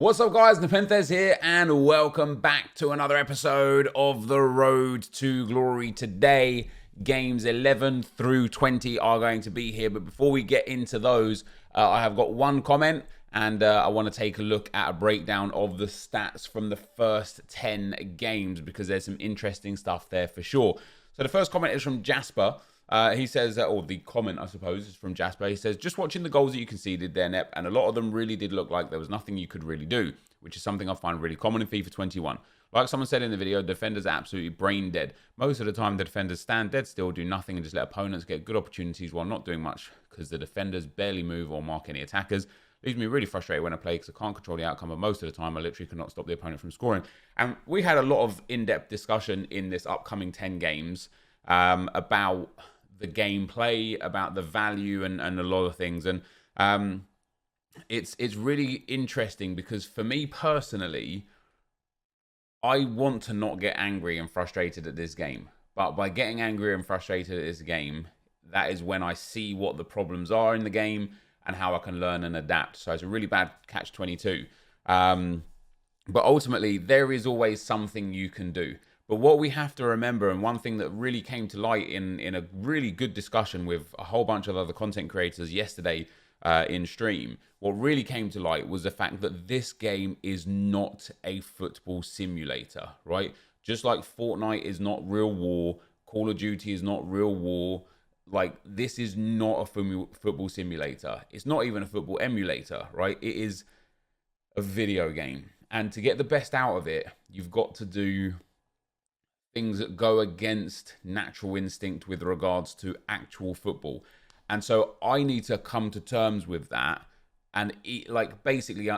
What's up guys, NepentheZ here and welcome back to another episode of The Road to Glory. Today, games 11 through 20 are going to be here, but before we get into those, I have got one comment and I want to take a look at a breakdown of the stats from the first 10 games because there's some interesting stuff there for sure. So the first comment is from Jasper. He says, or the comment, I suppose, is from Jasper. He says, just watching the goals that you conceded there, Nep, and a lot of them really did look like there was nothing you could really do, which is something I find really common in FIFA 21. Like someone said in the video, defenders are absolutely brain dead. Most of the time, the defenders stand dead still, do nothing, and just let opponents get good opportunities while not doing much because the defenders barely move or mark any attackers. Leaves me really frustrated when I play because I can't control the outcome, but most of the time, I literally cannot stop the opponent from scoring. And we had a lot of in-depth discussion in this upcoming 10 games about the gameplay, about the value and a lot of things. And it's really interesting because for me personally, I want to not get angry and frustrated at this game. But by getting angry and frustrated at this game, that is when I see what the problems are in the game and how I can learn and adapt. So it's a really bad catch-22. But ultimately, there is always something you can do. But what we have to remember, and one thing that really came to light in a really good discussion with a whole bunch of other content creators yesterday in stream, what really came to light was the fact that this game is not a football simulator, right? Just like Fortnite is not real war, Call of Duty is not real war, like this is not a football simulator. It's not even a football emulator, right? It is a video game. And to get the best out of it, you've got to do things that go against natural instinct with regards to actual football. And so I need to come to terms with that and basically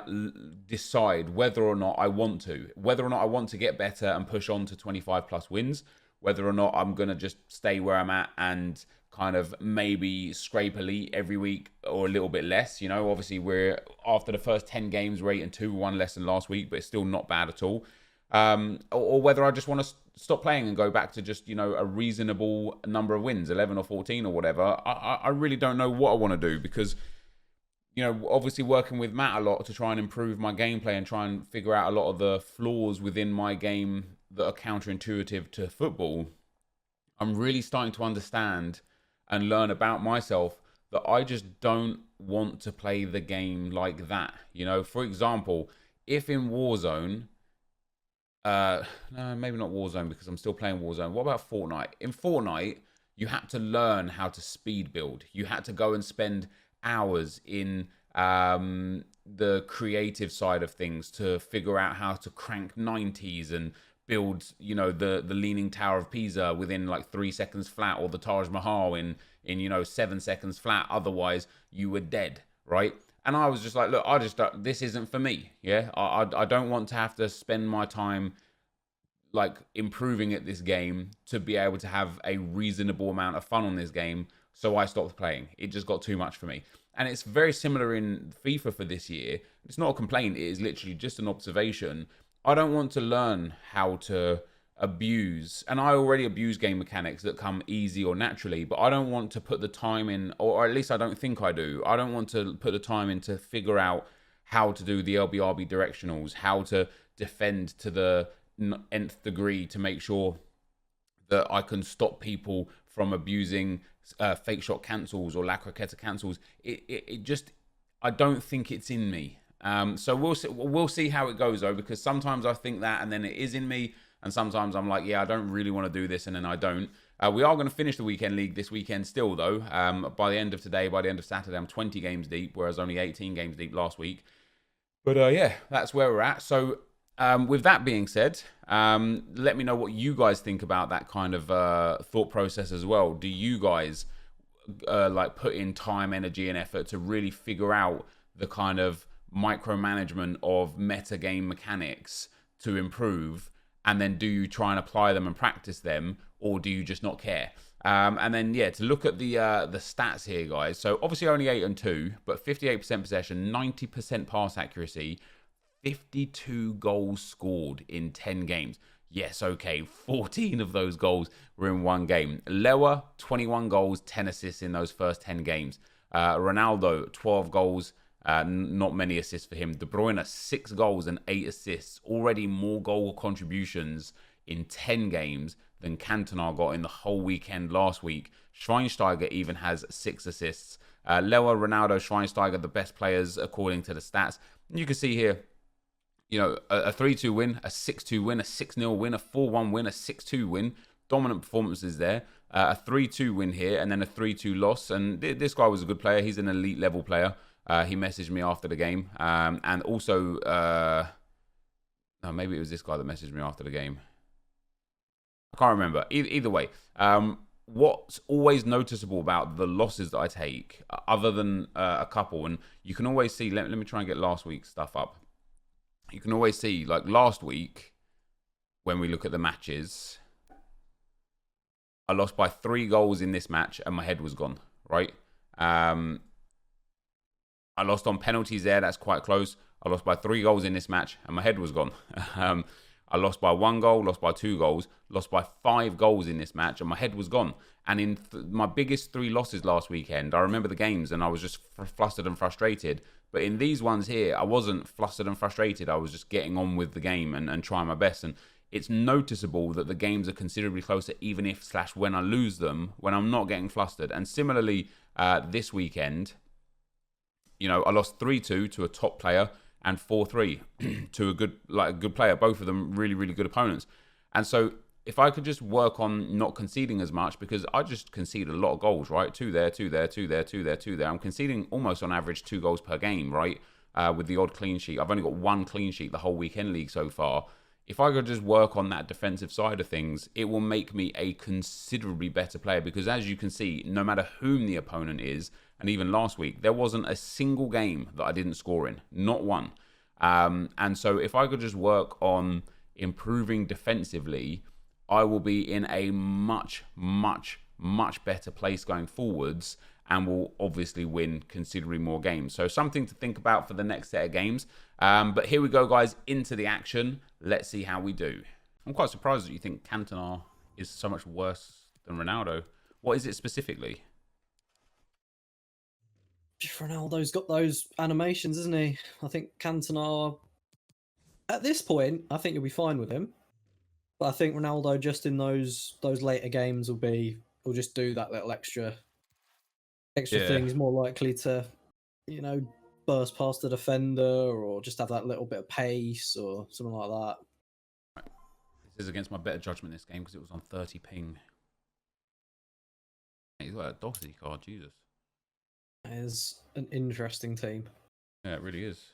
decide whether or not I want to get better and push on to 25 plus wins, whether or not I'm going to just stay where I'm at and kind of maybe scrape elite every week or a little bit less. You know, obviously we're after the first 10 games, we're 8-2, one less than last week, but it's still not bad at all. Or whether I just want to stop playing and go back to just, you know, a reasonable number of wins, 11 or 14 or whatever. I really don't know what I want to do because, you know, obviously working with Matt a lot to try and improve my gameplay and try and figure out a lot of the flaws within my game that are counterintuitive to football, I'm really starting to understand and learn about myself that I just don't want to play the game like that. You know, for example, if in Warzone, no, maybe not Warzone because I'm still playing Warzone. What about Fortnite? In Fortnite, you had to learn how to speed build. You had to go and spend hours in the creative side of things to figure out how to crank 90s and build, you know, the Leaning Tower of Pisa within like 3 seconds flat, or the Taj Mahal in you know 7 seconds flat. Otherwise, you were dead, right? And I was just like, look, this isn't for me. Yeah, I don't want to have to spend my time like improving at this game to be able to have a reasonable amount of fun on this game. So I stopped playing. It just got too much for me. And it's very similar in FIFA for this year. It's not a complaint. It is literally just an observation. I don't want to learn how to abuse, and I already abuse game mechanics that come easy or naturally, but I don't want to put the time in, or at least I don't think I do. I don't want to put the time in to figure out how to do the LBRB directionals, how to defend to the nth degree to make sure that I can stop people from abusing fake shot cancels or La Croqueta cancels. It just, I don't think it's in me. So we'll see how it goes though, because sometimes I think that and then it is in me, and sometimes I'm like, yeah, I don't really want to do this, and then I don't. We are going to finish the weekend league this weekend still though. By the end of today, by the end of Saturday, I'm 20 games deep, whereas only 18 games deep last week. But yeah, that's where we're at. So with that being said, let me know what you guys think about that kind of thought process as well. Do you guys like put in time, energy, and effort to really figure out the kind of micromanagement of meta game mechanics to improve, and then do you try and apply them and practice them, or do you just not care? And then yeah, to look at the stats here, guys. So obviously only 8-2, but 58% possession, 90% pass accuracy, 52 goals scored in 10 games. Yes, okay, 14 of those goals were in one game. Lewa, 21 goals, 10 assists in those first 10 games. Ronaldo, 12 goals, Not many assists for him. De Bruyne, 6 goals and 8 assists. Already more goal contributions in 10 games than Cantona got in the whole weekend last week. Schweinsteiger even has 6 assists. Lewa, Ronaldo, Schweinsteiger, the best players according to the stats. And you can see here, you know, a 3-2 win, a 6-2 win, a 6-0 win, a 4-1 win, a 6-2 win. Dominant performances there. A 3-2 win here, and then a 3-2 loss. And this guy was a good player. He's an elite level player. He messaged me after the game. And also, no, maybe it was this guy that messaged me after the game. I can't remember. Either way, what's always noticeable about the losses that I take, other than a couple, and you can always see, let me try and get last week's stuff up. You can always see, like last week, when we look at the matches, I lost by 3 goals in this match and my head was gone, right? I lost on penalties there. That's quite close. I lost by 3 goals in this match and my head was gone. I lost by 1 goal, lost by 2 goals, lost by 5 goals in this match and my head was gone. And in my biggest 3 losses last weekend, I remember the games and I was just flustered and frustrated. But in these ones here, I wasn't flustered and frustrated. I was just getting on with the game and trying my best. And it's noticeable that the games are considerably closer, even if / when I lose them, when I'm not getting flustered. And similarly, this weekend, you know, I lost 3-2 to a top player and 4-3 to a good player. Both of them really, really good opponents. And so if I could just work on not conceding as much, because I just concede a lot of goals, right? 2 there, 2 there, 2 there, 2 there, 2 there. I'm conceding almost on average 2 goals per game, right? With the odd clean sheet. I've only got 1 clean sheet the whole weekend league so far. If I could just work on that defensive side of things, it will make me a considerably better player. Because as you can see, no matter whom the opponent is, and even last week, there wasn't a single game that I didn't score in. Not one. And so if I could just work on improving defensively, I will be in a much, much, much better place going forwards and will obviously win considerably more games. So something to think about for the next set of games. But here we go, guys, into the action. Let's see how we do. I'm quite surprised that you think Cantona is so much worse than Ronaldo. What is it specifically? Ronaldo's got those animations, isn't he? I think Cantona, at this point, I think you'll be fine with him. But I think Ronaldo, just in those later games, will just do that little extra thing. He's more likely to, you know, burst past the defender or just have that little bit of pace or something like that. This is against my better judgment this game because it was on 30 ping. He's got a Doxy card, Jesus. It is an interesting team. Yeah, it really is.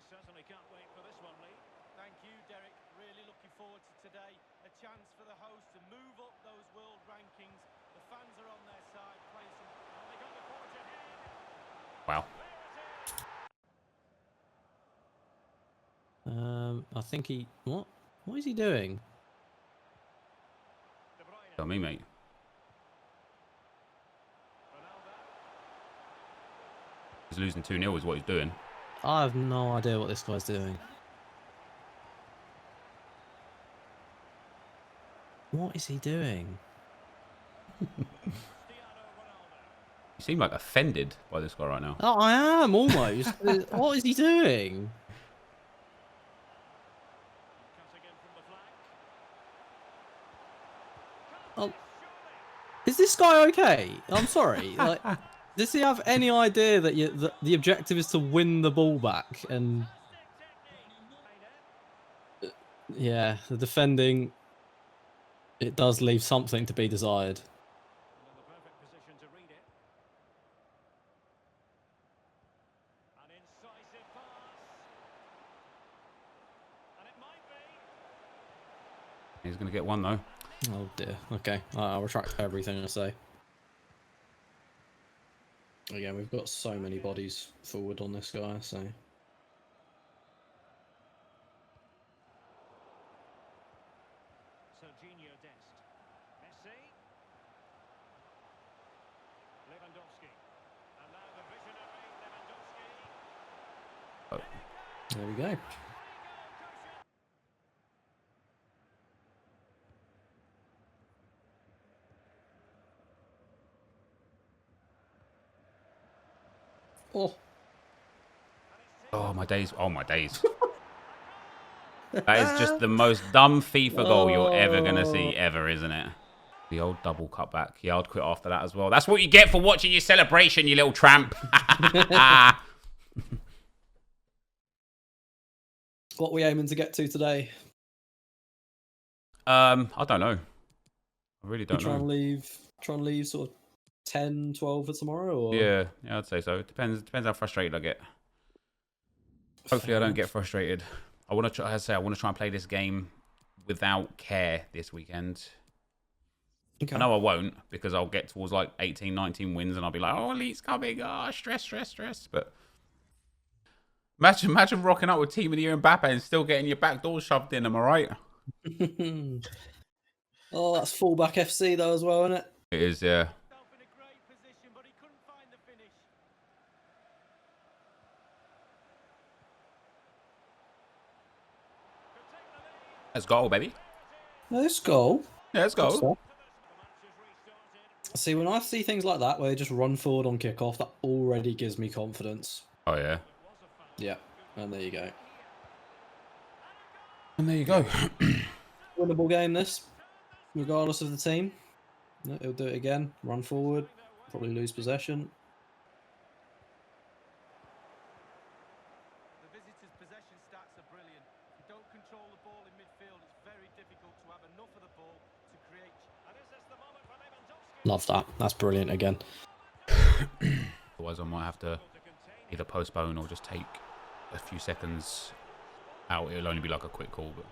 Certainly can't wait for this one, Lee. Thank you, Derek. Really looking forward to today. A chance for the host to move up those world rankings. The fans are on their side, playing some... Oh, they got the forward Wow. I think he... What? What is he doing? Tell me, mate. He's losing 2-0 is what he's doing. I have no idea what this guy's doing. What is he doing? You seem like offended by this guy right now. Oh, I am almost. What is he doing? Oh, is this guy okay? I'm sorry. Like, does he have any idea that the objective is to win the ball back? And yeah, the defending, it does leave something to be desired. He's going to get one, though. Oh, dear. Okay, I'll retract everything I say. Again, we've got so many bodies forward on this guy, so... There we go. Oh, Oh, my days. Oh, my days. That is just the most dumb FIFA goal you're ever going to see, ever, isn't it? The old double cutback. Yeah, I'd quit after that as well. That's what you get for watching your celebration, you little tramp. what are we aiming to get to today? I don't know. I really don't Try know. and leave sort of 10, 12 for tomorrow, or Yeah, I'd say so. It depends how frustrated I get. Hopefully I don't get frustrated. I want to try. I want to try and play this game without care this weekend. Okay. I know I won't, because I'll get towards like 18, 19 wins and I'll be like, oh, elite's coming. Oh, stress. But imagine rocking up with Team of the Year Mbappe and still getting your back door shoved in. Am I right? Oh, that's fullback FC though as well, isn't it? It is, yeah. In a great position, but he couldn't find the finish. Let's go, baby. Let's go. Yeah, let's go. See, when I see things like that where they just run forward on kickoff, that already gives me confidence. Oh, yeah. Yeah, and there you go. And there you go. Winnable game, this, regardless of the team. No, he'll do it again. Run forward, probably lose possession. The visitors' possession stats are brilliant. If you don't control the ball in midfield, it's very difficult to have enough of the ball to create. And is this the moment for Lewandowski? Love that. That's brilliant again. Otherwise, I might have to either postpone or just take a few seconds out. It'll only be like a quick call, but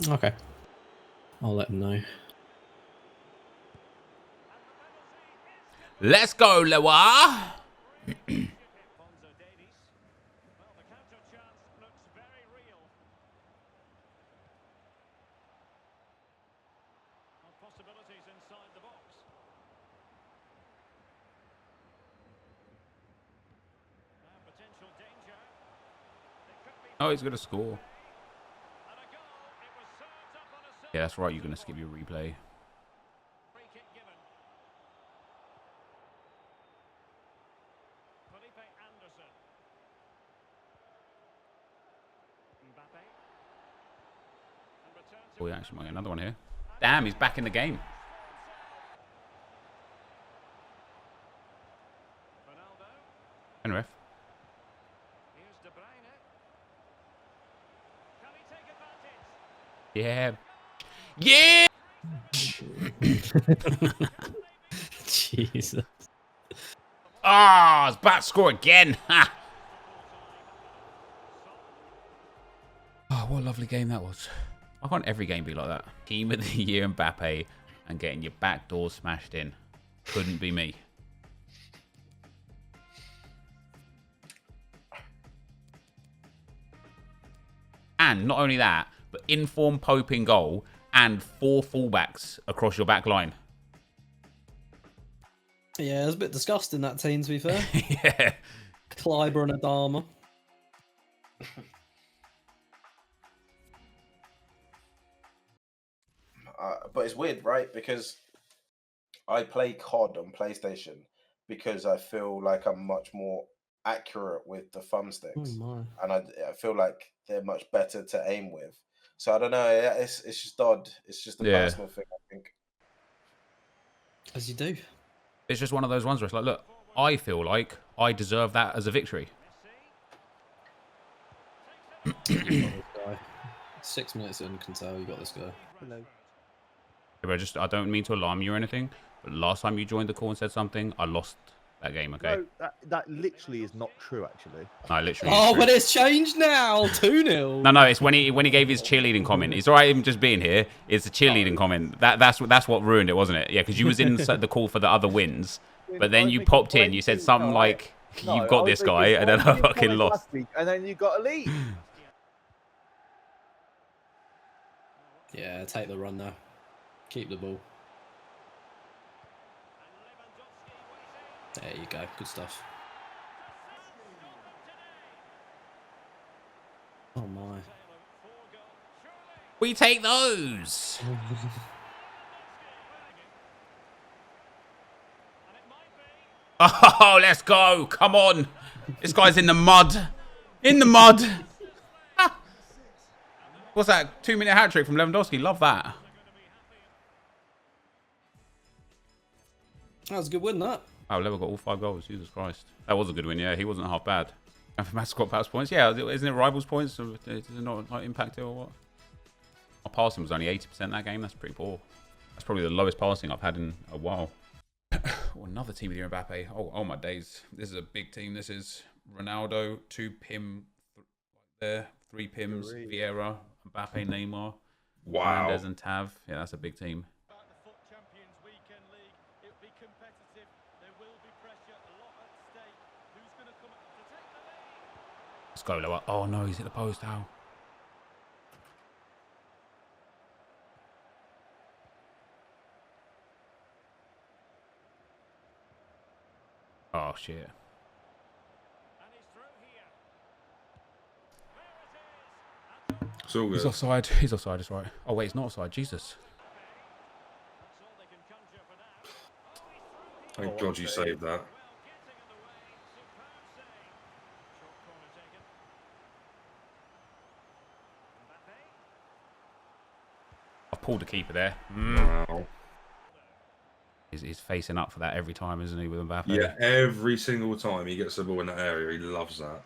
Okay. I'll let him know. let's go, Lewa. Possibilities inside the box. Potential danger. Oh, he's gonna score. And a goal. It was served up on a Yeah, that's right. You're gonna skip your replay. free kick given. Felipe Anderson. Mbappe. And return to Oh, we actually might get another one here. Damn, he's back in the game. Ronaldo. Penrith. Here's De Bruyne. Can he take advantage? Yeah. Jesus. Ah, it's back score again. Ha. Oh, what a lovely game that was. Why can't every game be like that? Team of the Year Mbappe and getting your back door smashed in. Couldn't be me. And not only that, but informed Pope in goal and 4 fullbacks across your back line. Yeah, it was a bit disgusting, that team, to be fair. Yeah. Kleiber and Adama. But it's weird, right? Because I play COD on PlayStation because I feel like I'm much more accurate with the thumbsticks, Oh my. and I feel like they're much better to aim with. So I don't know. It's just odd. It's just a personal thing, I think. As you do. It's just one of those ones where it's like, look, I feel like I deserve that as a victory. 6 minutes in, can tell you got this guy. Hello. I don't mean to alarm you or anything, but last time you joined the call and said something, I lost that game, okay? No, that literally is not true, actually. No, literally. Oh, but it's changed now. 2-0. No, it's when he gave his cheerleading comment. It's all right him just being here. It's a cheerleading comment. That's what ruined it, wasn't it? Yeah, because you was in the call for the other wins, but then you popped in. You said something like, "You've got this guy," and then I fucking lost. And then you got a lead. Yeah, take the run now. Keep the ball. There you go. Good stuff. Oh my. We take those. Oh, let's go. Come on. This guy's in the mud. In the mud. What's that? 2-minute hat trick from Lewandowski. Love that. That was a good win, that. Wow, Lever got all 5 goals. Jesus Christ. That was a good win, yeah. He wasn't half bad. And for Matt Scott pass points, yeah. Isn't it rivals points? Does it not like, impact it or what? My passing was only 80% that game. That's pretty poor. That's probably the lowest passing I've had in a while. Oh, another team with Mbappe. Oh my days. This is a big team. This is Ronaldo, 2 Pim there, 3 Pims, Vieira, Mbappe, Neymar, Wow. Mendes and Tav. Yeah, that's a big team. About the FUT Champions Weekend League, it'll be competitive. There will be pressure, a lot at stake. Who's going to come up to take the lead? Let's go, Lower. Oh no, he's hit the post. How? Oh shit. And he's through here. There it is. It's all He's good. offside. He's offside, it's right. Oh wait, he's not offside. Jesus. That's all they can conjure for now. Thank God you saved that. Well, getting in the way. Superb save. Short corner taken. Mbappe. I've pulled the keeper there. Wow. He's facing up for that every time, isn't he, with Mbappe? Yeah, every single time he gets the ball in that area, he loves that.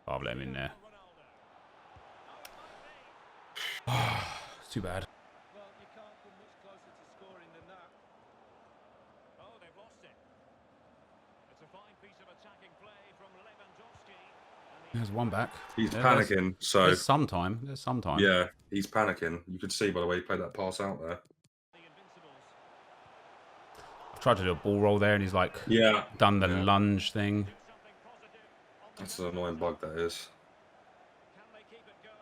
I'll let him in there. Ronaldo. It's too bad. Well, you can't come much closer to scoring than that. Oh, they've lost it. It's a fine piece of attacking play from Lewandowski. And There's one back. He's Yeah, panicking, so There's some time. There's some time. yeah, he's panicking. You could see by the way he played that pass out there. the Invincibles. I tried to do a ball roll there, and he's like Yeah, done the yeah. lunge thing. Something positive on the That's an annoying bug that is. Can they keep it going?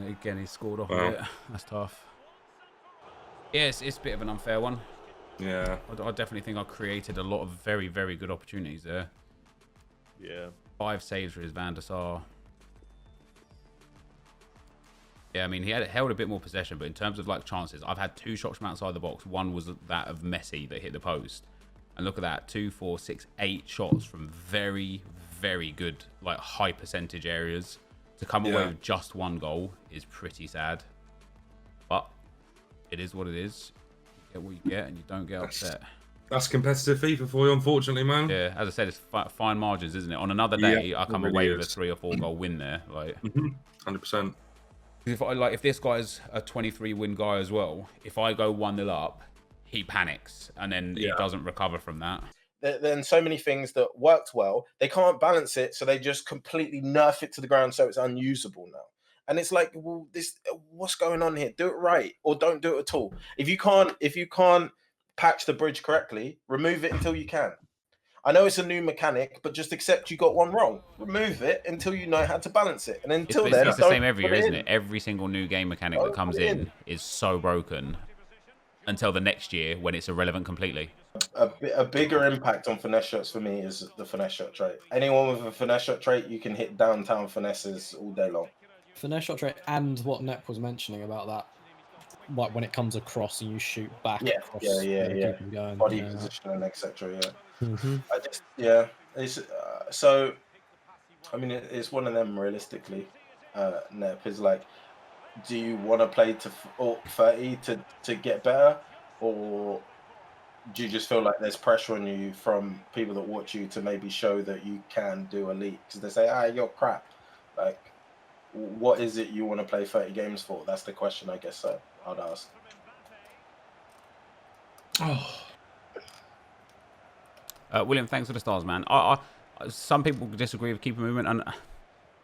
And again, he scored off Wow. of it. That's tough. Yes, it's a bit of an unfair one. Yeah. I definitely think I created a lot of very, very good opportunities there. Yeah. 5 saves for his Van der Sar. Yeah, I mean, he held a bit more possession, but in terms of like chances, I've had 2 shots from outside the box. One was that of Messi that hit the post. And look at that, 2, 4, 6, 8 shots from very, very good, like high percentage areas. To come away Yeah. with just 1 goal is pretty sad. But it is what it is. You get what you get and you don't get upset. That's competitive FIFA for you, unfortunately, man. Yeah, as I said, it's fine margins, isn't it? On another day, Yeah, I come it away really with a is. 3 or 4 goal win there. Like, 100%. if this guy's a 23 win guy as well, if I go 1-0 up, he panics and then he Yeah. doesn't recover from that. Then so many things that worked well, they can't balance it, so they just completely nerf it to the ground so it's unusable now. And it's like, well, what's going on here? Do it right or don't do it at all. If you can't patch the bridge correctly, remove it until you can. I know it's a new mechanic, but just accept you got one wrong. Remove it until you know how to balance it. And until then, It's the same don't every year, put isn't in. it? Every single new game mechanic that Don't comes put it in is so broken until the next year when it's irrelevant completely. A bigger impact on finesse shots for me is the finesse shot trait. Anyone with a finesse shot trait, you can hit downtown finesses all day long. Finesse shot trait and what Nep was mentioning about that, like when it comes across and you shoot back Yeah, across, yeah, you know, yeah. keep 'em going. Body yeah. positioning, etc. Yeah. Mm-hmm. I just, yeah, it's so. I mean, it's one of them. Realistically, Nep is like, do you want to play to 30 to get better, or do you just feel like there's pressure on you from people that watch you to maybe show that you can do elite? Because they say, you're crap. Like, what is it you want to play 30 games for? That's the question, I guess. So I'd ask. William, thanks for the stars, man. Some people disagree with keeper movement, and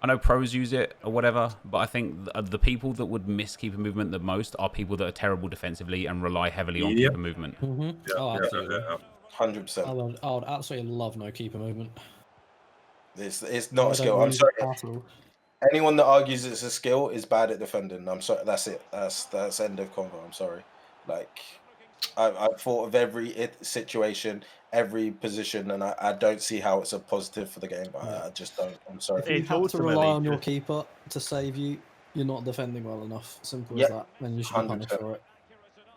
I know pros use it or whatever, but I think the people that would miss keeper movement the most are people that are terrible defensively and rely heavily on Yep. keeper movement. Mm-hmm. Oh, absolutely. 100%. I would absolutely love no keeper movement. It's not I a skill. don't I'm use sorry. it at all. Anyone that argues it's a skill is bad at defending. I'm sorry. That's it. That's end of convo. I'm sorry. Like, I've thought of every situation, every position, and I don't see how it's a positive for the game. I just don't. I'm sorry. If you It's have to rely ultimately on your just- keeper to save you, you're not defending well enough. Simple Yep. as that. Then you should be punished 100%. for it.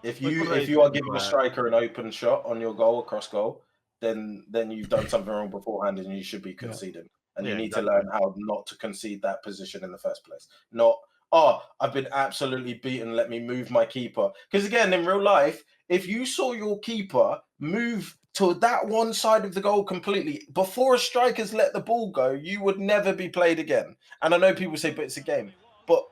If Well, it's one you of if those you are things giving a where- striker an open shot on your goal, across goal, then you've done something wrong beforehand and you should be conceding. And you Yeah, need exactly. to learn how not to concede that position in the first place. Not, oh, I've been absolutely beaten, let me move my keeper. Because again, in real life, if you saw your keeper move to that one side of the goal completely before a striker's let the ball go, you would never be played again. And I know people say, but it's a game. But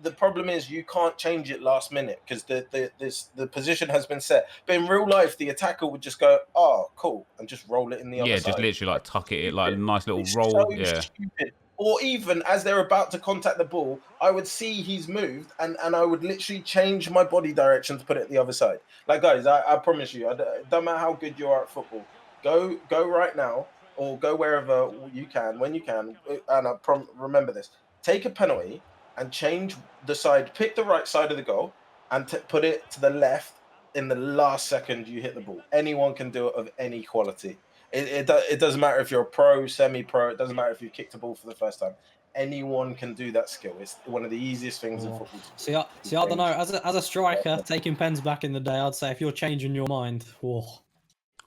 the problem is you can't change it last minute because the position has been set. But in real life, the attacker would just go, "Oh, cool," and just roll it in the other Yeah, side. just literally like tuck it, like a nice little It's roll. so Yeah. stupid. Or even as they're about to contact the ball, I would see he's moved, and I would literally change my body direction to put it the other side. Like, guys, I promise you, it doesn't matter how good you are at football. Go right now, or go wherever you can, when you can. And remember this: take a penalty and change the side. Pick the right side of the goal and put it to the left in the last second you hit the ball. Anyone can do it of any quality. It doesn't matter if you're a pro, semi-pro. It doesn't matter if you kicked a ball for the first time. Anyone can do that skill. It's one of the easiest things in Oh. football. See, I don't know. As a striker, taking pens back in the day, I'd say if you're changing your mind, whoa.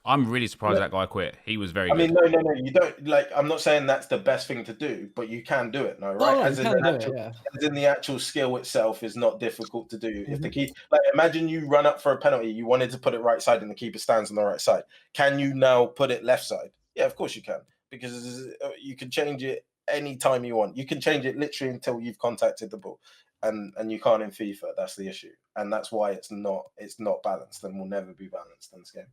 I'm really surprised that guy quit. He was very I good. mean, no. You don't like. I'm not saying that's the best thing to do, but you can do it, no, right? No, as you can do it, yeah. as in the actual skill itself is not difficult to do. If the Mhm. key, like, imagine you run up for a penalty, you wanted to put it right side, and the keeper stands on the right side. Can you now put it left side? Yeah, of course you can, because you can change it any time you want. You can change it literally until you've contacted the ball, and you can't in FIFA. That's the issue, and that's why it's not balanced and will never be balanced in this game.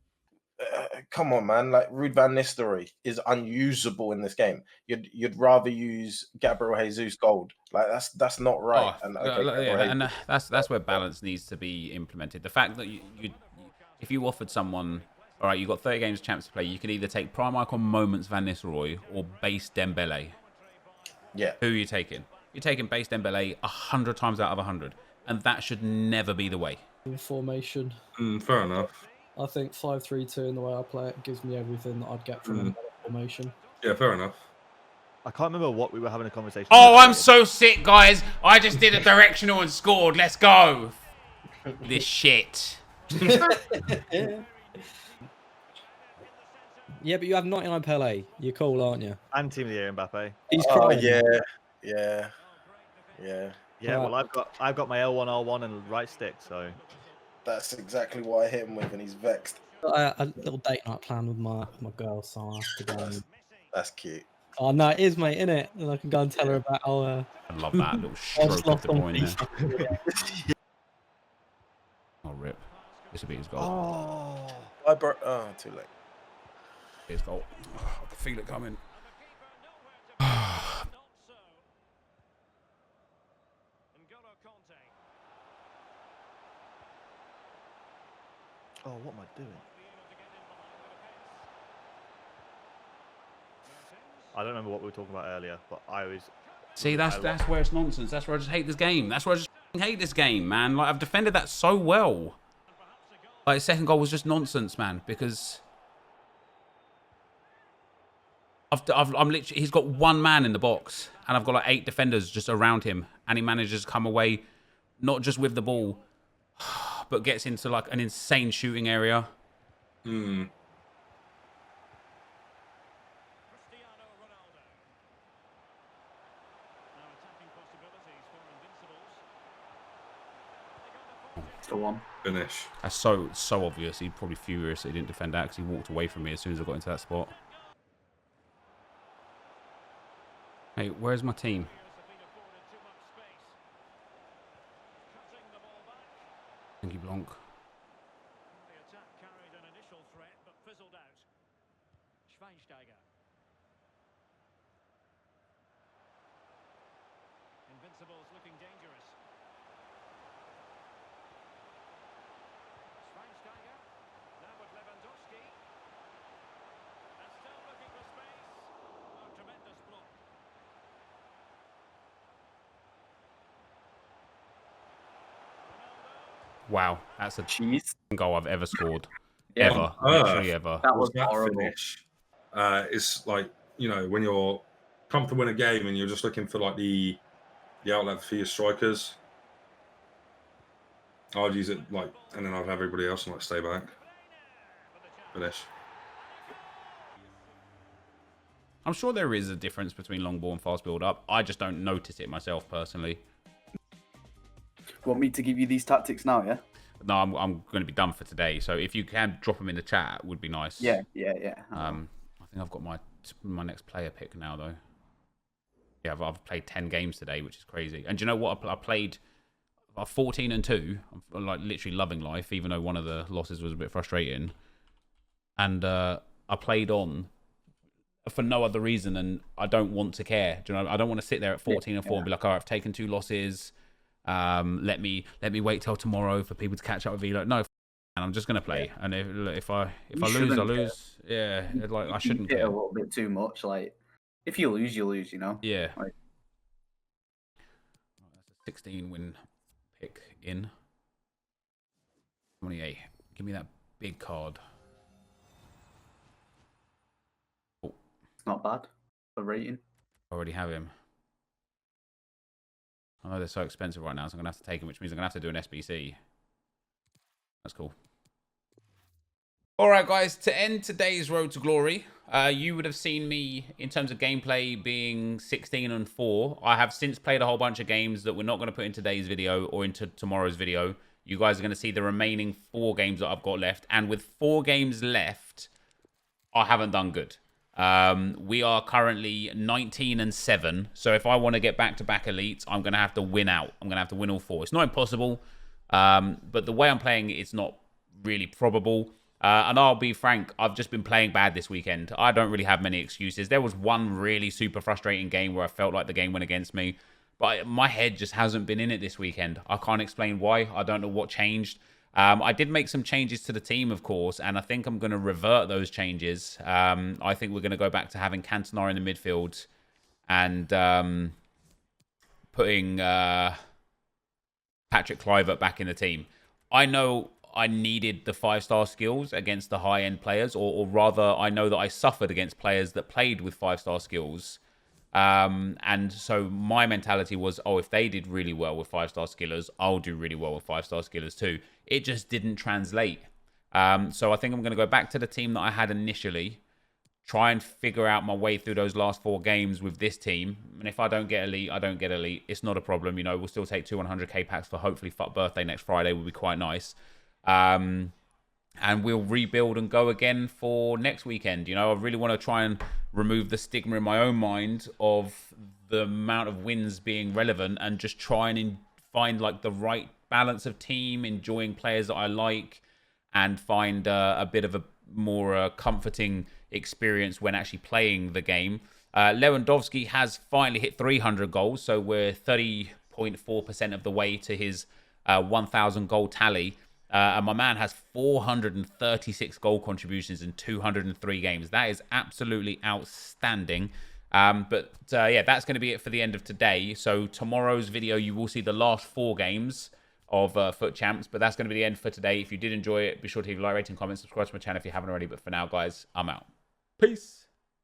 Come on, man! Like, Ruud van Nistelrooy is unusable in this game. You'd rather use Gabriel Jesus Gold. Like, that's not right. Oh, And yeah, that's where balance needs to be implemented. The fact that you if you offered someone, all right, you've got 30 games of champs to play, you could either take prime icon moments Van Nistelrooy or base Dembele. Yeah. Who are you taking? You're taking base Dembele 100 times out of 100, and that should never be the way. Formation. Fair enough. I think 5-3-2 in the way I play it gives me everything that I'd get from a formation. Yeah, fair enough. I can't remember what we were having a conversation Oh, about. I'm so sick, guys. I just did a directional and scored. Let's go. This shit. Yeah, but you have 99 Pele. You're cool, aren't you? And Team of the Year Mbappe. He's Oh crying. yeah. Yeah, Right. well, I've got my L1, R1 and right stick, so That's exactly what I hit him with, and he's vexed. Got a little date night plan with my girl, so I have to go. That's cute. Oh no, it is, mate, innit? And I can go and tell her about I love that little stroke of the ball in there. Oh, rip. This will be his goal. Oh, too late. His goal. Oh, I can feel it coming. oh, what am I doing? I don't remember what we were talking about earlier, but I was. See, that's where it's nonsense. That's where I just hate this game. That's where I just hate this game, man. Like, I've defended that so well. Like, second goal was just nonsense, man, because I'm literally, he's got one man in the box, and I've got like 8 defenders just around him, and he manages to come away not just with the ball, but gets into like an insane shooting area. Go on. Finish. That's so obvious. He's probably furious that he didn't defend that because he walked away from me as soon as I got into that spot. Hey, where's my team? Thank you, Blanc. The attack carried an initial threat, but fizzled out. Schweinsteiger. Invincibles looking dangerous. Schweinsteiger. Now with Lewandowski. And still looking for space. Oh, tremendous block. Wow, that's a Jeez. goal I've ever scored. Yeah. Ever. Literally ever. That was that horrible. finish? It's like, you know, when you're come to win a game and you're just looking for like the the outlet for your strikers. I'd use it like, and then I'd have everybody else and like stay back. Finish. I'm sure there is a difference between long ball and fast build up. I just don't notice it myself personally. Want me to give you these tactics now, yeah? No, I'm going to be done for today. So if you can drop them in the chat, would be nice. Yeah. I think I've got my next player pick now though. Yeah, I've played 10 games today, which is crazy. And do you know what? I played 14-2. I'm like literally loving life, even though one of the losses was a bit frustrating. And I played on for no other reason than I don't want to care. Do you know? I don't want to sit there at 14-4 and be like, "Oh, I've taken 2 losses. Let me wait till tomorrow for people to catch up with me." Like, no, and I'm just gonna play. And if I lose, I lose. Yeah, like I shouldn't care a little bit too much. Like, if you lose, you lose. You know. Yeah. Like, that's a 16-win pick in. 28. Give me that big card. it's not bad for rating. I already have him. I know they're so expensive right now, so I'm going to have to take them, which means I'm going to have to do an SBC. That's cool. All right, guys, to end today's Road to Glory, you would have seen me, in terms of gameplay, being 16-4. I have since played a whole bunch of games that we're not going to put in today's video or into tomorrow's video. You guys are going to see the remaining 4 games that I've got left. And with 4 games left, I haven't done good. We are currently 19-7. So if I want to get back-to-back elites, I'm going to have to win out. I'm going to have to win all 4. It's not impossible, but the way I'm playing, it's not really probable. And I'll be frank, I've just been playing bad this weekend. I don't really have many excuses. There was one really super frustrating game where I felt like the game went against me. But my head just hasn't been in it this weekend. I can't explain why. I don't know what changed. I did make some changes to the team, of course, and I think I'm going to revert those changes. I think we're going to go back to having Cantona in the midfield and putting Patrick Kluivert back in the team. I know I needed the 5-star skills against the high-end players, or rather, I know that I suffered against players that played with 5-star skills. And so my mentality was, oh, if they did really well with 5-star skillers, I'll do really well with 5-star skillers too. It just didn't translate. So I think I'm going to go back to the team that I had initially, try and figure out my way through those last 4 games with this team. And if I don't get elite, I don't get elite. It's not a problem. You know, we'll still take 2 100k packs for hopefully FUT birthday next Friday. Will be quite nice. And we'll rebuild and go again for next weekend. You know, I really want to try and remove the stigma in my own mind of the amount of wins being relevant and just try and find like the right balance of team, enjoying players that I like, and find a bit of a more comforting experience when actually playing the game. Lewandowski has finally hit 300 goals, so we're 30.4% of the way to his 1,000 goal tally. And my man has 436 goal contributions in 203 games. That is absolutely outstanding. But yeah, that's going to be it for the end of today. So tomorrow's video, you will see the last 4 games of FUT Champs. But that's going to be the end for today. If you did enjoy it, be sure to leave a like, rating, comment, subscribe to my channel if you haven't already. But for now, guys, I'm out. Peace.